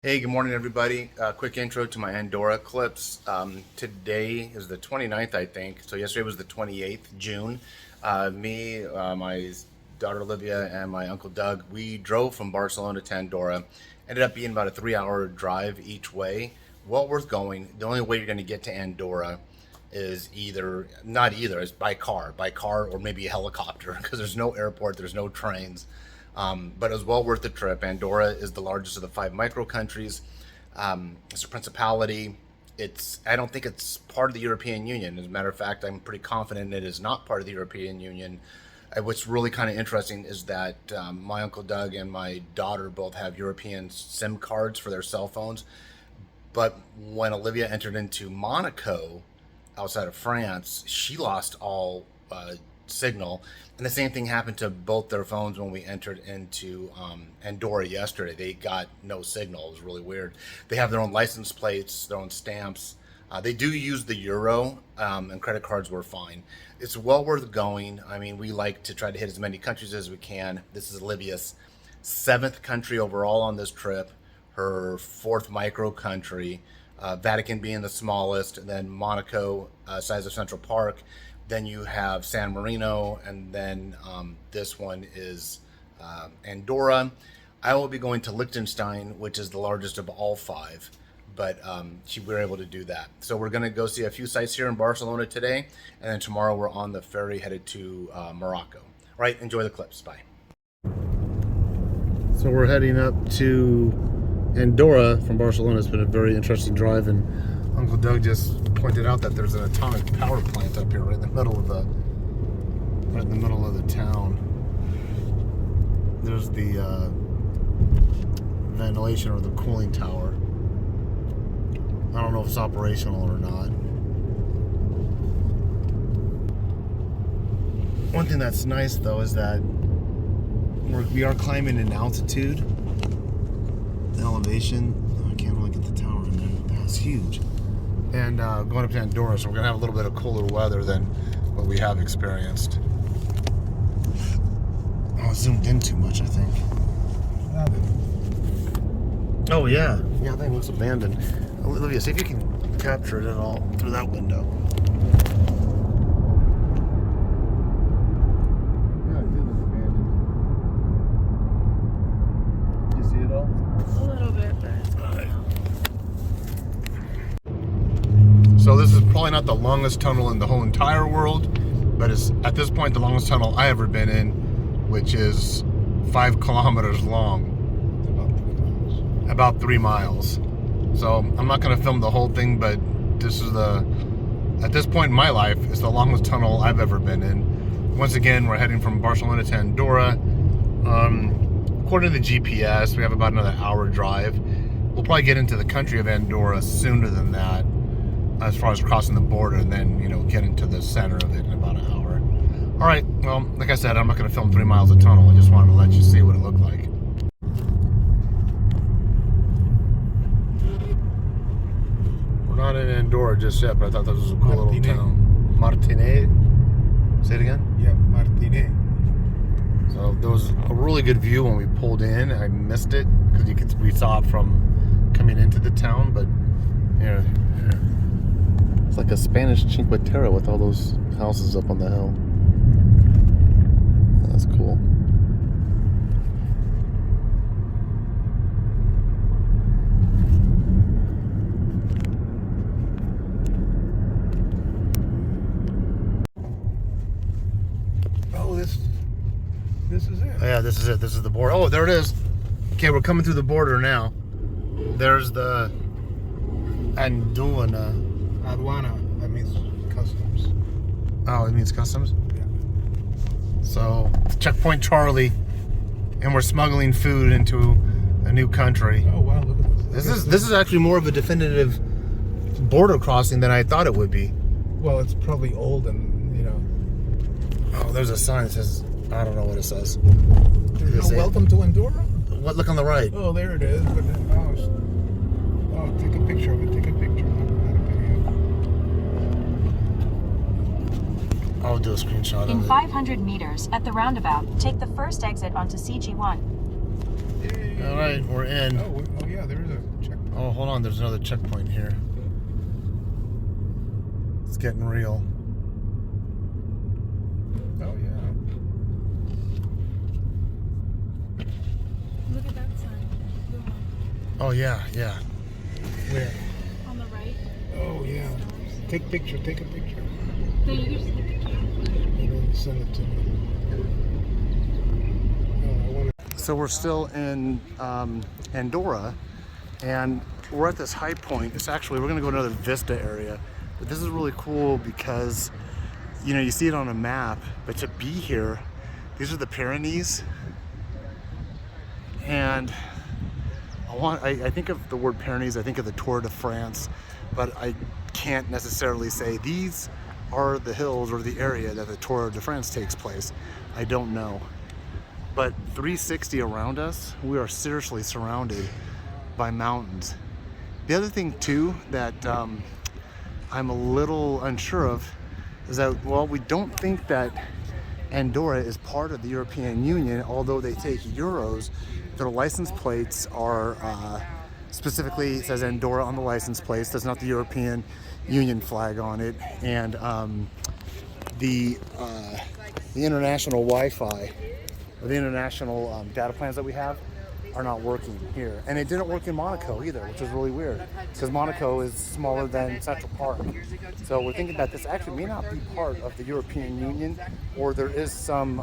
Hey, good morning, everybody. Quick intro to my Andorra clips. Today is the 29th, I think. So yesterday was the 28th, June. My daughter Olivia, and my uncle Doug, we drove from Barcelona to Andorra. Ended up being about a 3-hour drive each way. Well worth going. The only way you're going to get to Andorra is not either, it's by car or maybe a helicopter because there's no airport, there's no trains. But it was well worth the trip. Andorra is the largest of the five micro countries. It's a principality. I don't think it's part of the European Union. As a matter of fact, I'm pretty confident it is not part of the European Union. What's really kind of interesting is that my uncle Doug and my daughter both have European SIM cards for their cell phones. But when Olivia entered into Monaco, outside of France, she lost all signal. And the same thing happened to both their phones when we entered into Andorra yesterday. They got no signal. It was really weird. They have their own license plates, their own stamps. They do use the euro, and credit cards were fine. It's well worth going. I mean, we like to try to hit as many countries as we can. This is Olivia's 7th country overall on this trip, her 4th micro country, Vatican being the smallest, and then Monaco, size of Central Park. Then you have San Marino, and then this one is Andorra. I will be going to Liechtenstein, which is the largest of all five, but we were able to do that. So we're going to go see a few sites here in Barcelona today, and then tomorrow we're on the ferry headed to Morocco. All right, enjoy the clips. Bye. So we're heading up to Andorra from Barcelona. It's been a very interesting drive, and Uncle Doug just pointed out that there's an atomic power plant up here right in the middle of the town. There's the ventilation or the cooling tower. I don't know if it's operational or not. One thing that's nice though is that we are climbing in altitude. The elevation, I can't really get the tower in there. That's huge. And going up to Andorra, so we're going to have a little bit of cooler weather than what we have experienced. Oh, I zoomed in too much, I think. Oh, yeah. Yeah, I think it looks abandoned. Olivia, see if you can capture it at all through that window. Yeah, it did look abandoned. Did you see it all? A little bit, but it's Alright. So this is probably not the longest tunnel in the whole entire world, but it's at this point the longest tunnel I ever been in, which is 5 kilometers long. About 3 miles. So I'm not going to film the whole thing, but at this point in my life, it's the longest tunnel I've ever been in. Once again, we're heading from Barcelona to Andorra. According to the GPS, we have about another hour drive. We'll probably get into the country of Andorra sooner than that, as far as crossing the border, and then, get into the center of it in about an hour. All right, well, like I said, I'm not going to film 3 miles of tunnel. I just wanted to let you see what it looked like. We're not in Andorra just yet, but I thought this was a cool little town. Martinet? Say it again? Yeah, Martinet. So there was a really good view when we pulled in. I missed it because we saw it from coming into the town, but here. It's like a Spanish Cinque Terre with all those houses up on the hill. That's cool. Oh, this is it. Oh, yeah, this is it. This is the border. Oh, there it is. Okay, we're coming through the border now. There's the Andorra. Aduana, that means customs. Oh, it means customs? Yeah. So, it's Checkpoint Charlie, and we're smuggling food into a new country. Oh wow, look at this. This is actually more of a definitive border crossing than I thought it would be. Well, it's probably old and, Oh, there's a sign that says, I don't know what it says. welcome to Andorra? What? Look on the right. Oh, there it is. But take a picture of it. Take a picture. Not a video. I'll do a screenshot In of it. 500 meters, at the roundabout, take the first exit onto CG1. Yay. All right, we're in. Oh yeah, there is a checkpoint. Oh, hold on. There's another checkpoint here. It's getting real. Oh, yeah. Look at that sign. The one Oh, yeah, yeah. Where? on the right. Oh, yeah. Take a picture. Then you just hit the camera. And then send it to me. Oh, I want to. So we're still in Andorra, and we're at this high point. It's actually, we're gonna go to another vista area, but this is really cool because, you know, you see it on a map, but to be here, these are the Pyrenees, and I think of the word Pyrenees, I think of the Tour de France, but I can't necessarily say these are the hills or the area that the Tour de France takes place. I don't know. But 360 around us, we are seriously surrounded by mountains. The other thing too that I'm a little unsure of is that, well, we don't think that Andorra is part of the European Union, although they take euros. Their license plates are specifically, it says Andorra on the license plates. There's not the European Union flag on it, and the international Wi-Fi or the international data plans that we have are not working here. And it didn't work in Monaco either, which is really weird because Monaco is smaller than Central Park. So we're thinking that this actually may not be part of the European Union, or there is some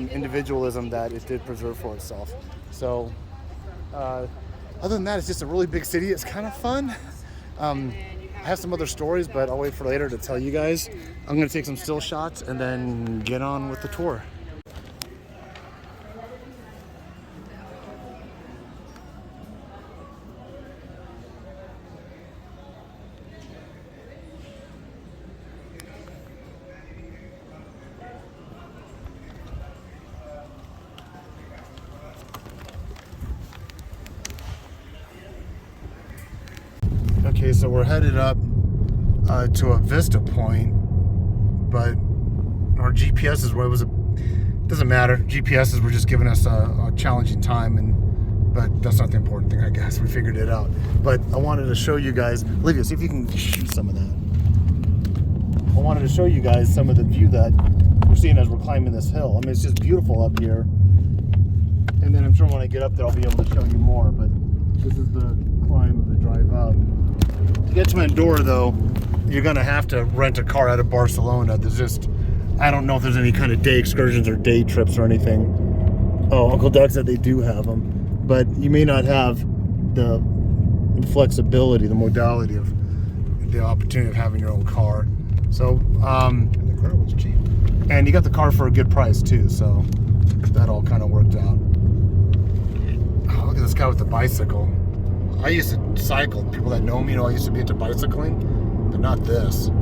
individualism that it did preserve for itself. So other than that, it's just a really big city. It's kind of fun. I have some other stories, but I'll wait for later to tell you guys. I'm gonna take some still shots and then get on with the tour. Okay, so we're headed up to a vista point, but our GPSs were doesn't matter. GPSs were just giving us a challenging time, but that's not the important thing, I guess. We figured it out. But I wanted to show you guys. Olivia, see if you can shoot some of that. I wanted to show you guys some of the view that we're seeing as we're climbing this hill. I mean, it's just beautiful up here. And then I'm sure when I get up there, I'll be able to show you more. But this is the climb of the drive up. To get to Andorra, though, you're going to have to rent a car out of Barcelona. There's just, I don't know if there's any kind of day excursions or day trips or anything. Oh, Uncle Doug said they do have them. But you may not have the flexibility, the modality of the opportunity of having your own car. So, And the car was cheap. and you got the car for a good price, too. So that all kind of worked out. Oh, look at this guy with the bicycle. I used to cycle. People that know me know I used to be into bicycling, but not this. I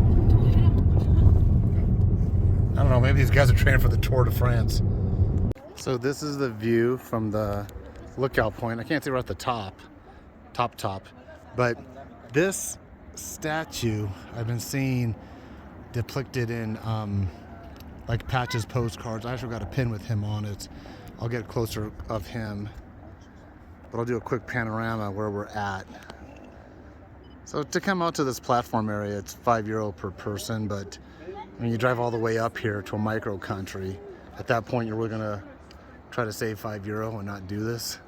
don't know, maybe these guys are training for the Tour de France. So this is the view from the lookout point. I can't see we're at the top, but this statue I've been seeing depicted in like Patch's postcards. I actually got a pin with him on it. I'll get closer of him. But I'll do a quick panorama where we're at. So to come out to this platform area, it's €5 per person, but when you drive all the way up here to a Mirco Country, at that point you're really gonna try to save €5 and not do this.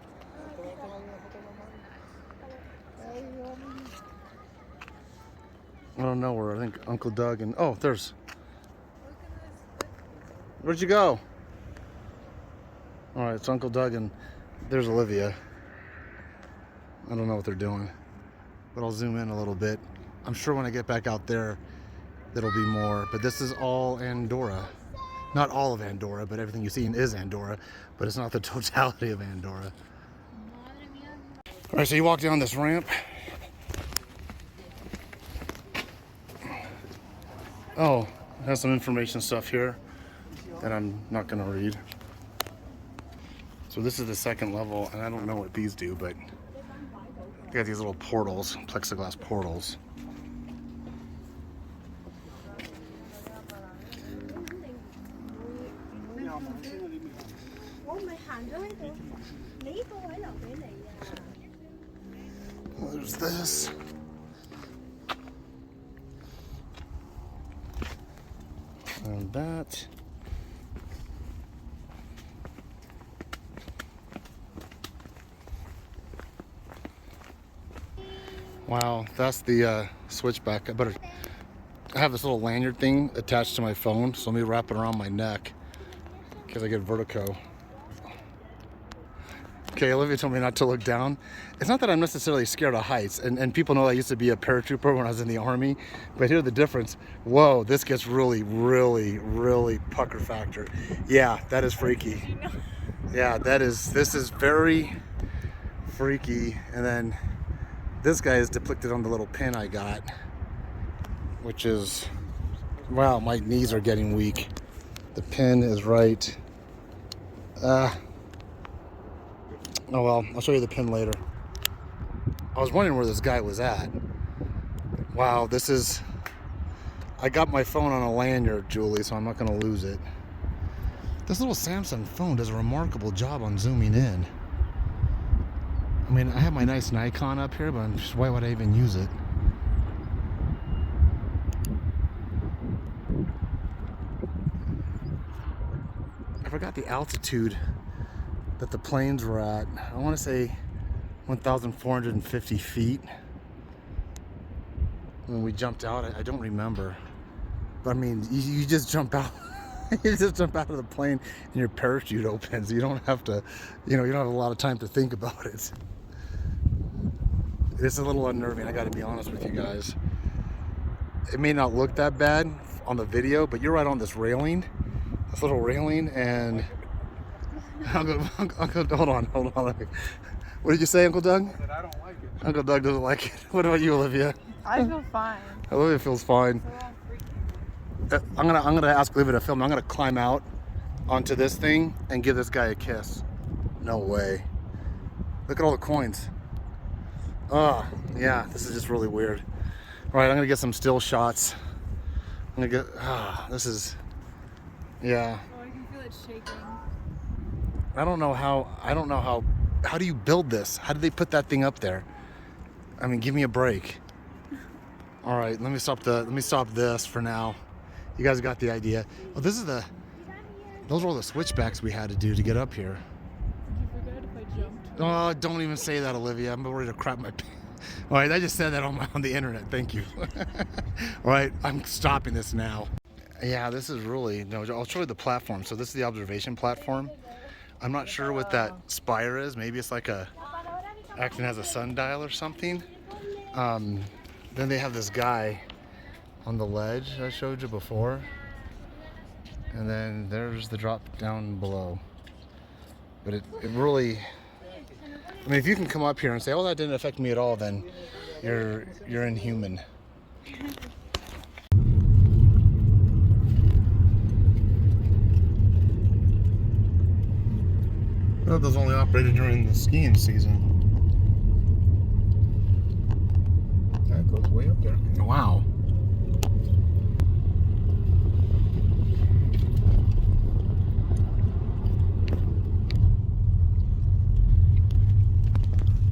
I don't know where, I think Uncle Doug and, oh, there's, where'd you go? All right, it's Uncle Doug and there's Olivia. I don't know what they're doing, but I'll zoom in a little bit. I'm sure when I get back out there, there'll be more, but this is all Andorra. Not all of Andorra, but everything you see is Andorra, but it's not the totality of Andorra. All right, so you walk down this ramp. Oh, it has some information stuff here that I'm not gonna read. So this is the second level, and I don't know what these do, but they got these little portals, plexiglass portals. There's this. And that. Wow, that's the switchback. I have this little lanyard thing attached to my phone, so let me wrap it around my neck because I get vertigo. Okay, Olivia told me not to look down. It's not that I'm necessarily scared of heights, and people know I used to be a paratrooper when I was in the Army, but here's the difference. Whoa, this gets really, really, really pucker factor. Yeah, that is freaky. Yeah, this is very freaky. And then this guy is depicted on the little pin I got, which is, wow, my knees are getting weak. The pin is right. Oh well, I'll show you the pin later. I was wondering where this guy was at. Wow, I got my phone on a lanyard, Julie, so I'm not gonna lose it. This little Samsung phone does a remarkable job on zooming in. I mean, I have my nice Nikon up here, but why would I even use it? I forgot the altitude that the planes were at. I want to say 1,450 feet when we jumped out. I don't remember, but I mean, you just jump out. You just jump out of the plane and your parachute opens. You don't have to, you don't have a lot of time to think about it. It's a little unnerving, I got to be honest with you guys. It may not look that bad on the video, but you're right on this railing, this little railing, and Uncle, hold on. What did you say, Uncle Doug? I said I don't like it. Uncle Doug doesn't like it. What about you, Olivia? I feel fine. Olivia feels fine. I'm gonna ask Olivia to film. I'm gonna climb out onto this thing and give this guy a kiss. No way. Look at all the coins. Oh, yeah, this is just really weird. All right, I'm gonna get some still shots. I'm gonna get, this is, yeah. Oh, I can feel it shaking. I don't know how do you build this? How did they put that thing up there? I mean, give me a break. All right, let me stop this for now. You guys got the idea. Oh, those are all the switchbacks we had to do to get up here. You forgot if I jumped. Oh, don't even say that, Olivia. I'm ready to crap my pants. All right, I just said that on the internet. Thank you. All right, I'm stopping this now. Yeah, this is really, no, I'll show you the platform. So this is the observation platform. I'm not sure what that spire is. Maybe it's like acting as a sundial or something. Then they have this guy on the ledge I showed you before. And then there's the drop down below. But it really, I mean, if you can come up here and say, oh, that didn't affect me at all, then you're inhuman. That was only operated during the skiing season. That goes way up there. Wow.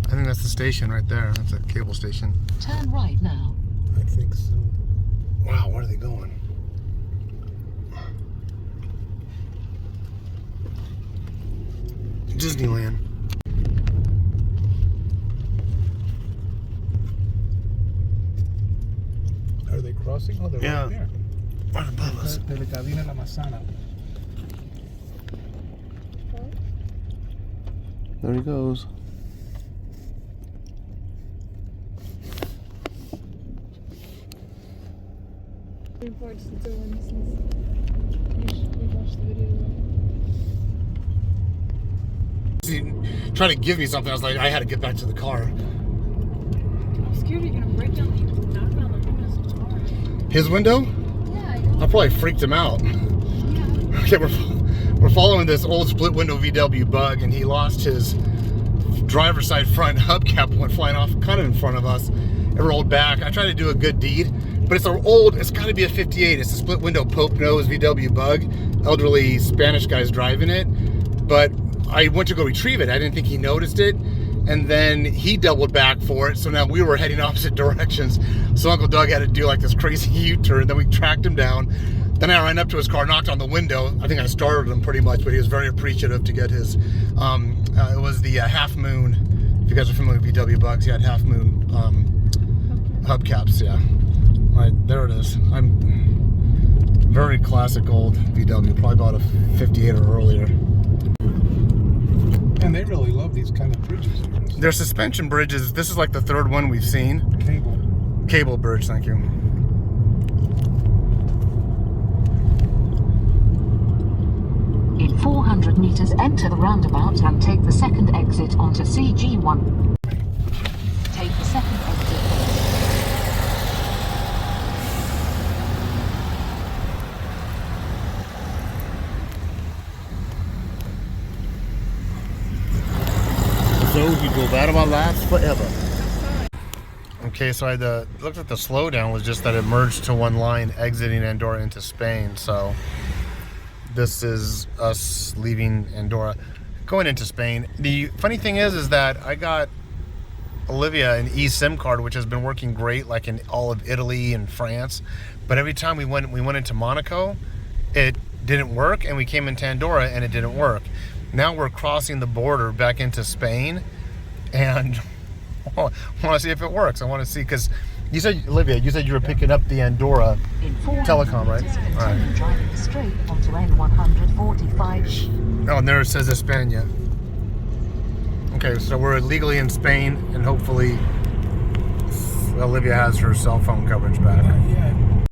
I think that's the station right there. That's a cable station. Turn right now. I think so. Wow, where are they going? Disneyland. Are they crossing? Oh, they're Yeah. right there. Right above us. Telecabina La Manzana. There he goes. Looking forward to doing this since we watched the video. He tried to give me something. I was like, I had to get back to the car. I'm scared you're gonna break down the knock on the windows of the car. His window? Yeah, I probably freaked him out. Okay, we're following this old split window VW Bug, and he lost his driver's side front hubcap, went flying off kind of in front of us. It rolled back. I tried to do a good deed, but it's got to be a 58. It's a split window Pope nose VW Bug. Elderly Spanish guy's driving it, but I went to go retrieve it. I didn't think he noticed it, and then he doubled back for it. So now we were heading opposite directions. So Uncle Doug had to do like this crazy U-turn. Then we tracked him down. Then I ran up to his car, knocked on the window. I think I started him pretty much, but he was very appreciative to get his. It was the Half Moon. If you guys are familiar with VW bugs, he had Half Moon hubcaps. Yeah, right there it is. I'm very classic old VW, probably about a 58 or earlier. And they really love these kind of bridges. They're suspension bridges. This is like the third one we've seen. Cable bridge, thank you. In 400 meters, enter the roundabout and take the second exit onto CG1. Take the second exit. So he go battle my last forever. Okay, so I looked at the slowdown was just that it merged to one line exiting Andorra into Spain. So this is us leaving Andorra, going into Spain. The funny thing is that I got Olivia an eSIM card, which has been working great, like in all of Italy and France. But every time we went into Monaco, it didn't work, and we came into Andorra and it didn't work. Now we're crossing the border back into Spain, and I want to see if it works. I want to see, because you said, Olivia, you were picking up the Andorra telecom, right? All right. Driving straight onto N145. Oh, and there it says España. Okay, so we're legally in Spain, and hopefully Olivia has her cell phone coverage back. Yeah.